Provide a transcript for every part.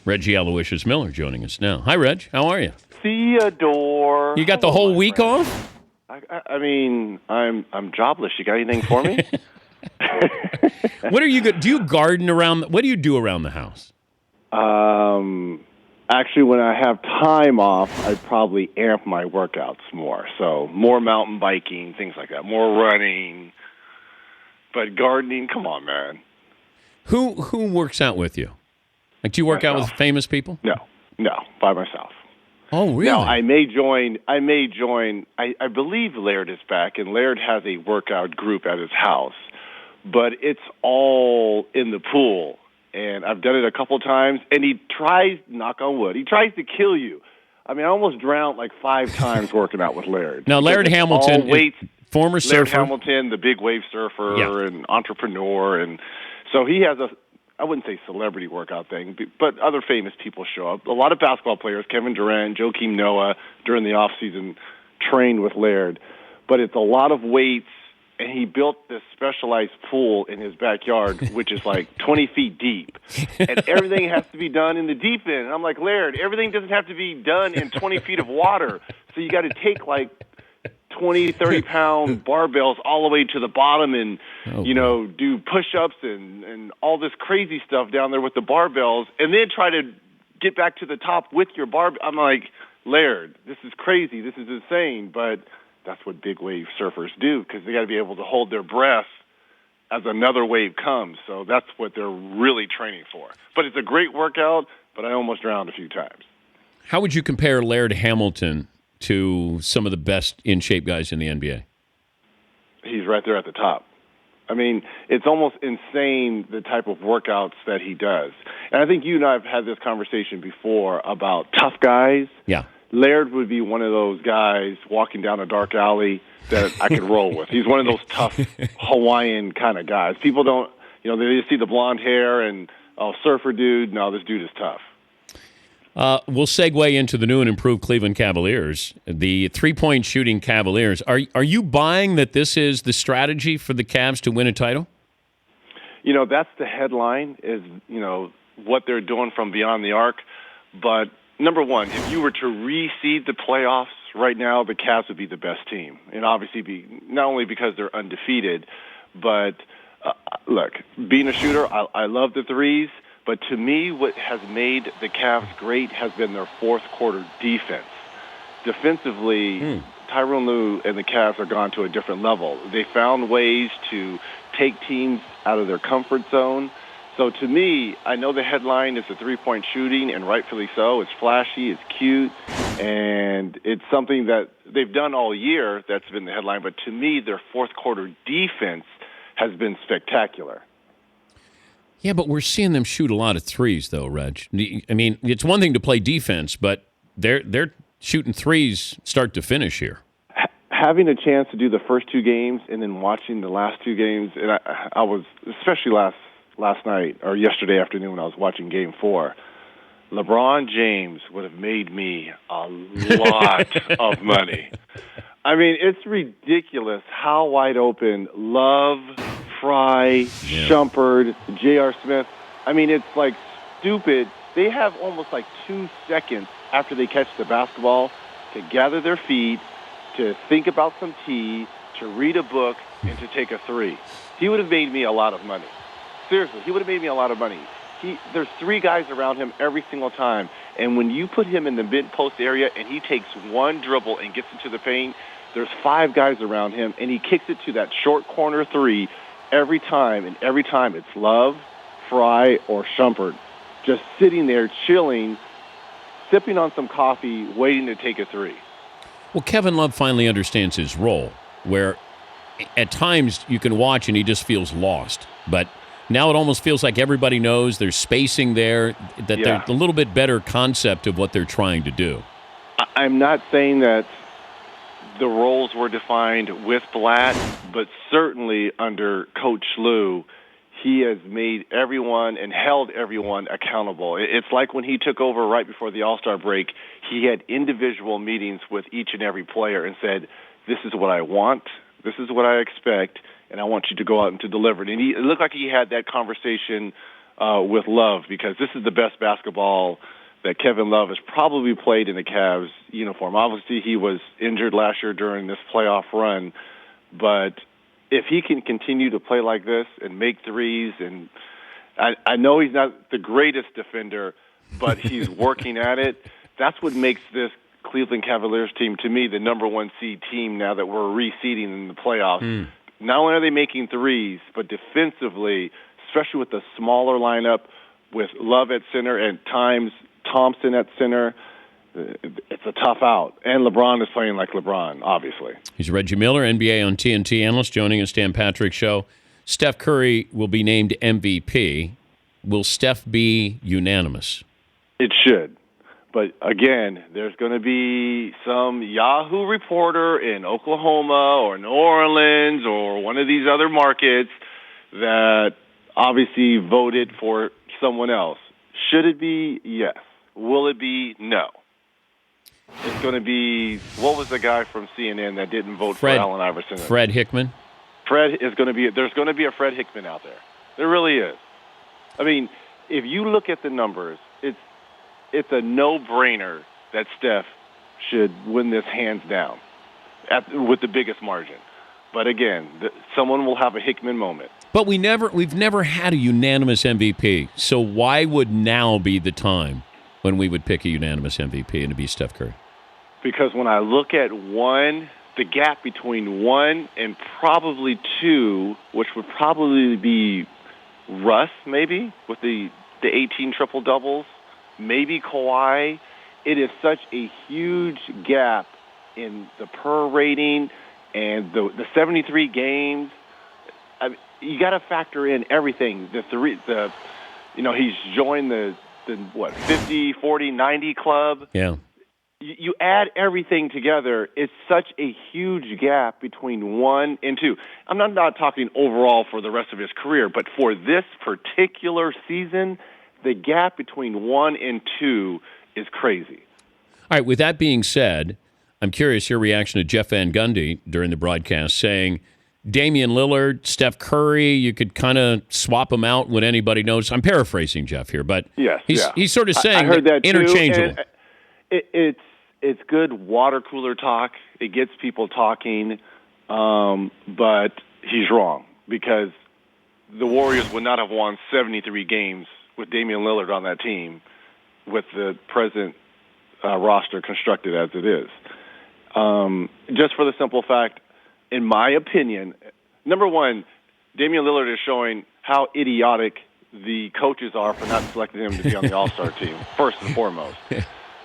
Reggie Aloysius Miller joining us now. Hi, Reg. How are you? Theodore. You got the whole week off? I mean, I'm jobless. You got anything for me? What are you good? Do you garden around? What do you do around the house? Actually, when I have time off, I probably amp my workouts more. So more mountain biking, things like that. More running. But gardening, come on, man. Who works out with you? Like, do you work out with famous people? No, by myself. Oh, really? Now, I may join. I believe Laird is back, and Laird has a workout group at his house, but it's all in the pool. And I've done it a couple times, and he tries, knock on wood, he tries to kill you. I mean, I almost drowned like 5 times working out with Laird. Now, Laird Hamilton, former surfer. Laird Hamilton, the big wave surfer and entrepreneur, and so he has I wouldn't say celebrity workout thing, but other famous people show up. A lot of basketball players, Kevin Durant, Joakim Noah, during the offseason trained with Laird. But it's a lot of weights, and he built this specialized pool in his backyard, which is like 20 feet deep. And everything has to be done in the deep end. And I'm like, Laird, everything doesn't have to be done in 20 feet of water. So you got to take like 20, 30-pound barbells all the way to the bottom and, do push-ups and all this crazy stuff down there with the barbells, and then try to get back to the top with your barbell. I'm like, Laird, this is crazy. This is insane. But that's what big wave surfers do, because they got to be able to hold their breath as another wave comes. So that's what they're really training for. But it's a great workout, but I almost drowned a few times. How would you compare Laird Hamilton to some of the best in-shape guys in the NBA? He's right there at the top. I mean, it's almost insane the type of workouts that he does. And I think you and I have had this conversation before about tough guys. Yeah. Laird would be one of those guys walking down a dark alley that I could roll with. He's one of those tough Hawaiian kind of guys. People don't, they just see the blonde hair and, surfer dude. No, this dude is tough. We'll segue into the new and improved Cleveland Cavaliers, the three-point shooting Cavaliers. Are you buying that this is the strategy for the Cavs to win a title? That's the headline is, what they're doing from beyond the arc. But number one, if you were to reseed the playoffs right now, the Cavs would be the best team. And obviously be not only because they're undefeated, but look, being a shooter, I love the threes. But to me, what has made the Cavs great has been their fourth quarter defense. Defensively, Tyronn Lue and the Cavs have gone to a different level. They found ways to take teams out of their comfort zone. So to me, I know the headline is the three-point shooting, and rightfully so. It's flashy, it's cute, and it's something that they've done all year. That's been the headline. But to me, their fourth quarter defense has been spectacular. Yeah, but we're seeing them shoot a lot of threes, though, Reg. I mean, it's one thing to play defense, but they're shooting threes start to finish here. Having a chance to do the first 2 games and then watching the last 2 games, and I was, especially last night or yesterday afternoon when I was watching Game 4, LeBron James would have made me a lot of money. I mean, it's ridiculous how wide open Love, Fry, Shumpert, J.R. Smith. I mean, it's like stupid. They have almost like 2 seconds after they catch the basketball to gather their feet, to think about some tea, to read a book, and to take a three. He would have made me a lot of money. Seriously, he would have made me a lot of money. There's 3 guys around him every single time. And when you put him in the mid-post area and he takes one dribble and gets into the paint, there's 5 guys around him, and he kicks it to that short corner 3 every time. And every time it's Love, Fry, or Shumpert just sitting there chilling, sipping on some coffee, waiting to take a 3. Well, Kevin Love finally understands his role, where at times you can watch and he just feels lost. But now it almost feels like everybody knows there's spacing there, that they're a little bit better concept of what they're trying to do. I'm not saying that the roles were defined with Blatt, but certainly under Coach Lue, he has made everyone and held everyone accountable. It's like when he took over right before the All-Star break, he had individual meetings with each and every player and said, this is what I want, this is what I expect, and I want you to go out and to deliver it. And it looked like he had that conversation with Love, because this is the best basketball that Kevin Love has probably played in the Cavs uniform. Obviously, he was injured last year during this playoff run, but if he can continue to play like this and make threes, and I know he's not the greatest defender, but he's working at it, that's what makes this Cleveland Cavaliers team, to me, the number one seed team now that we're reseeding in the playoffs. Not only are they making threes, but defensively, especially with the smaller lineup with Love at center and times Thompson at center, it's a tough out. And LeBron is playing like LeBron, obviously. He's Reggie Miller, NBA on TNT analyst, joining us, Dan Patrick Show. Steph Curry will be named MVP. Will Steph be unanimous? It should. But, again, there's going to be some Yahoo reporter in Oklahoma or New Orleans or one of these other markets that obviously voted for someone else. Should it be? Yes. Will it be? No. It's going to be, what was the guy from CNN that didn't vote for Allen Iverson? Fred Hickman? There's going to be a Fred Hickman out there. There really is. I mean, if you look at the numbers, it's a no-brainer that Steph should win this hands down with the biggest margin. But again, someone will have a Hickman moment. But we've never had a unanimous MVP. So why would now be the time when we would pick a unanimous MVP and it'd be Steph Curry? Because when I look at the gap between 1 and probably 2, which would probably be Russ, maybe, with the 18 triple-doubles, maybe Kawhi, it is such a huge gap in the per rating and the 73 games. I mean, you got to factor in everything. He's joined the 50, 40, 90 club. Yeah. You add everything together, it's such a huge gap between 1 and 2. I'm not talking overall for the rest of his career, but for this particular season, the gap between 1 and 2 is crazy. All right, with that being said, I'm curious your reaction to Jeff Van Gundy during the broadcast saying Damian Lillard, Steph Curry, you could kind of swap them out when anybody knows. I'm paraphrasing Jeff here, but yes, he's sort of saying I heard that interchangeable. Too, it's good water cooler talk. It gets people talking, but he's wrong because the Warriors would not have won 73 games with Damian Lillard on that team with the present roster constructed as it is. Just for the simple fact, in my opinion, number one, Damian Lillard is showing how idiotic the coaches are for not selecting him to be on the All-Star team, first and foremost.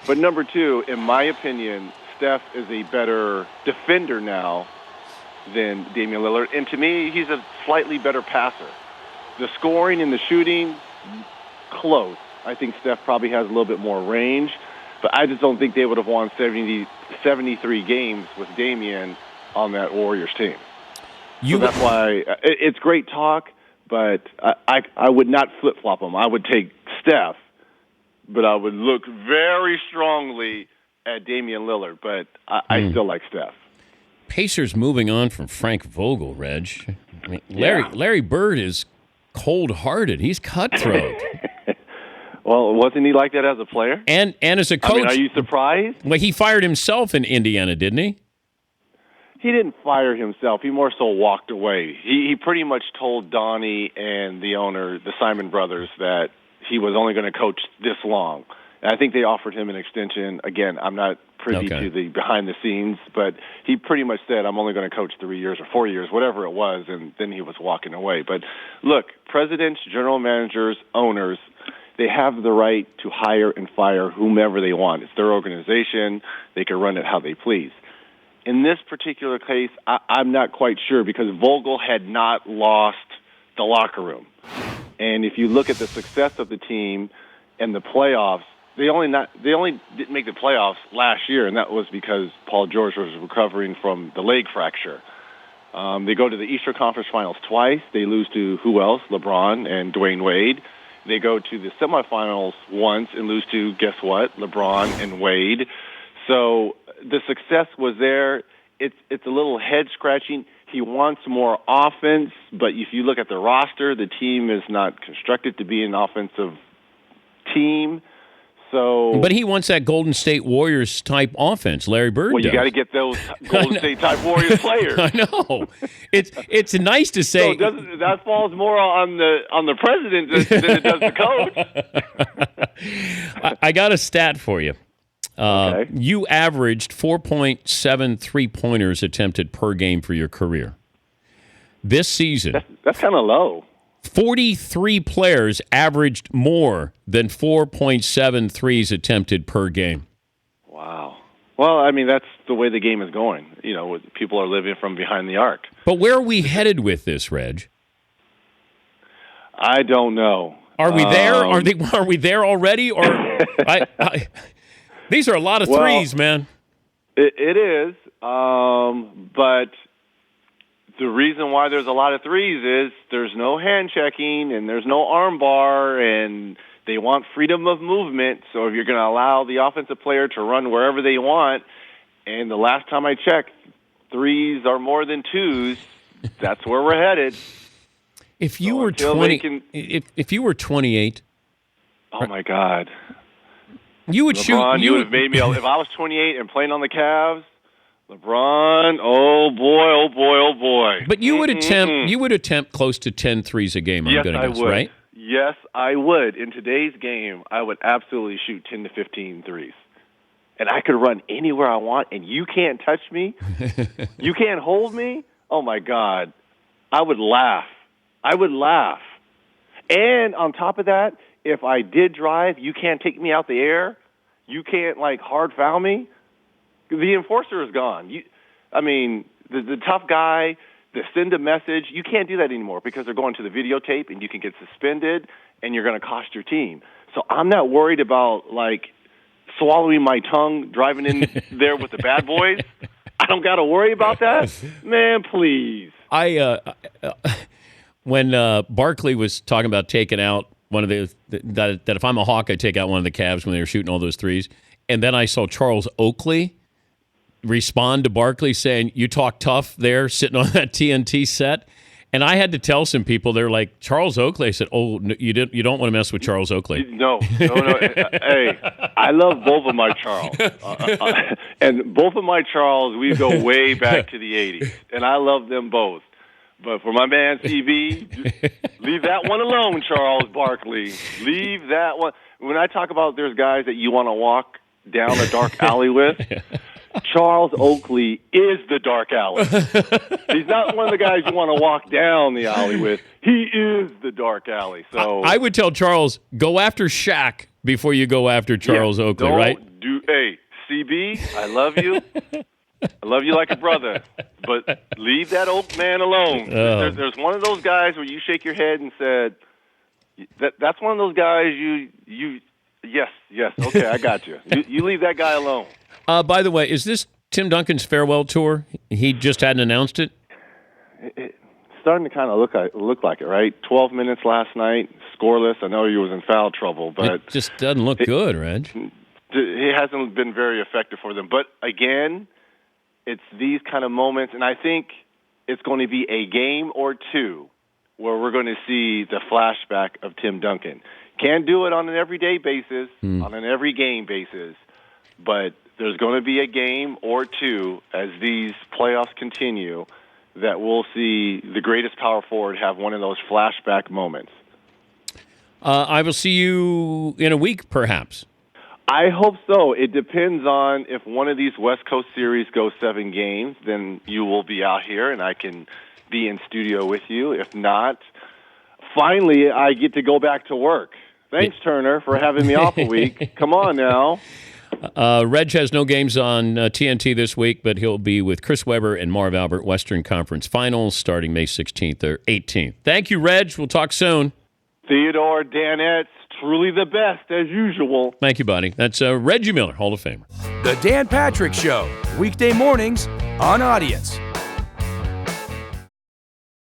But number two, in my opinion, Steph is a better defender now than Damian Lillard. And to me, he's a slightly better passer. The scoring and the shooting, close. I think Steph probably has a little bit more range. But I just don't think they would have won 73 games with Damian on that Warriors team. So that's why it's great talk, but I would not flip-flop them. I would take Steph, but I would look very strongly at Damian Lillard, but I still like Steph. Pacers moving on from Frank Vogel, Reg. I mean, Larry Bird is cold-hearted. He's cutthroat. Well, wasn't he like that as a player? And as a coach. I mean, are you surprised? Well, he fired himself in Indiana, didn't he? He didn't fire himself. He more so walked away. He pretty much told Donnie and the owner, the Simon brothers, that he was only going to coach this long. And I think they offered him an extension. Again, I'm not privy to the behind the scenes, but he pretty much said, I'm only going to coach 3 years or 4 years, whatever it was, and then he was walking away. But look, presidents, general managers, owners, they have the right to hire and fire whomever they want. It's their organization. They can run it how they please. In this particular case, I'm not quite sure because Vogel had not lost the locker room. And if you look at the success of the team and the playoffs, they only didn't make the playoffs last year, and that was because Paul George was recovering from the leg fracture. They go to the Eastern Conference Finals twice. They lose to who else? LeBron and Dwayne Wade. They go to the semifinals once and lose to, guess what? LeBron and Wade. So the success was there. It's a little head-scratching. He wants more offense, but if you look at the roster, the team is not constructed to be an offensive team. So, but he wants that Golden State Warriors type offense. Larry Bird. Well, you does. got to get those Golden State type Warriors players. I know. It's nice to say. So that falls more on the president than it does the coach. I got a stat for you. Okay. You averaged 4.7 3-pointers attempted per game for your career. This season, that's kind of low. 43 players averaged more than 4.7 threes attempted per game. Wow. Well, I mean, that's the way the game is going. You know, people are living from behind the arc. But where are we headed with this, Reg? I don't know. Are we there? Are we there already? Or these are a lot of threes, man. It is, but the reason why there's a lot of threes is there's no hand checking and there's no arm bar, and they want freedom of movement. So if you're going to allow the offensive player to run wherever they want, and the last time I checked, threes are more than twos, that's where we're headed. If you were 20, if you were 28, oh my God, you would LeBron, shoot. You would have made me. If I was 28 and playing on the Cavs. LeBron, oh boy. But you would attempt close to 10 threes a game, I'm going to guess, right? Yes, I would. In today's game, I would absolutely shoot 10 to 15 threes. And I could run anywhere I want, and you can't touch me? You can't hold me? Oh, my God. I would laugh. And on top of that, if I did drive, you can't take me out the air. You can't, hard foul me. The enforcer is gone. The tough guy, the send a message, you can't do that anymore because they're going to the videotape and you can get suspended and you're going to cost your team. So I'm not worried about, swallowing my tongue driving in there with the bad boys. I don't got to worry about that. Man, please. When Barkley was talking about taking out one of that if I'm a Hawk, I'd take out one of the Cavs when they were shooting all those threes. And then I saw Charles Oakley respond to Barkley saying, "You talk tough there, sitting on that TNT set." And I had to tell some people, they're like, Charles Oakley. I said, "Oh, no, you don't want to mess with Charles Oakley." No. Hey, I love both of my Charles. And both of my Charles, we go way back to the 80s. And I love them both. But for my man CB, just leave that one alone, Charles Barkley. Leave that one. When I talk about there's guys that you want to walk down a dark alley with, Charles Oakley is the dark alley. He's not one of the guys you want to walk down the alley with. He is the dark alley. So I would tell Charles, go after Shaq before you go after Charles Oakley, right? Hey, CB, I love you. I love you like a brother, but leave that old man alone. There's one of those guys where you shake your head and said, that's one of those guys yes, okay, I got you. You leave that guy alone. By the way, is this Tim Duncan's farewell tour? He just hadn't announced it? It's starting to kind of look like it, right? 12 minutes last night, scoreless. I know he was in foul trouble, but it just doesn't look good, Reg. It hasn't been very effective for them. But again, it's these kind of moments, and I think it's going to be a game or two where we're going to see the flashback of Tim Duncan. Can't do it on an everyday basis, on an every game basis, but there's going to be a game or two as these playoffs continue that we'll see the greatest power forward have one of those flashback moments. I will see you in a week, perhaps. I hope so. It depends on if one of these West Coast series goes 7 games, then you will be out here and I can be in studio with you. If not, finally I get to go back to work. Thanks, Turner, for having me off a week. Come on now. Reg has no games on TNT this week, but he'll be with Chris Webber and Marv Albert, Western Conference Finals, starting May 16th or 18th. Thank you, Reg. We'll talk soon. Theodore Danette's truly the best, as usual. Thank you, buddy. That's Reggie Miller, Hall of Famer. The Dan Patrick Show, weekday mornings on Audience.